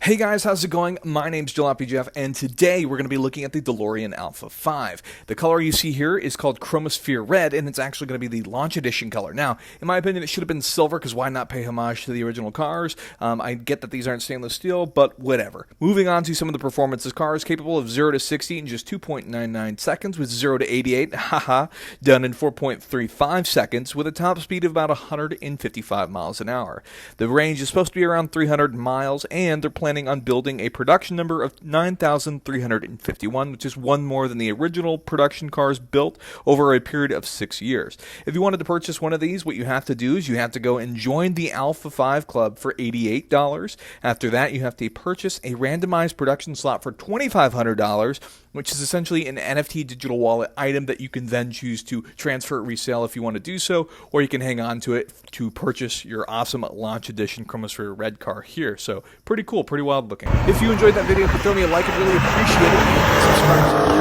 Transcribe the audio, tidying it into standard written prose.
Hey guys, how's it going? My name's Jalopy Jeff, and today we're going to be looking at the DeLorean Alpha5. The color you see here is called Chromosphere Red, and it's actually going to be the launch edition color. Now, in my opinion, it should have been silver, because why not pay homage to the original cars? I get that these aren't stainless steel, but whatever. Moving on to some of the performance, this car is capable of 0 to 60 in just 2.99 seconds, with 0 to 88, haha, done in 4.35 seconds, with a top speed of about 155 miles an hour. The range is supposed to be around 300 miles, and they're planning on building a production number of 9,351, which is one more than the original production cars built over a period of 6 years. If you wanted to purchase one of these, what you have to do is you have to go and join the Alpha5 Club for $88. After that, you have to purchase a randomized production slot for $2,500, which is essentially an NFT digital wallet item that you can then choose to transfer at resale if you want to do so, or you can hang on to it to purchase your awesome launch edition Chromosphere Red car here. So pretty cool, pretty wild looking. If you enjoyed that video, throw me a like, I'd really appreciate it, and subscribe.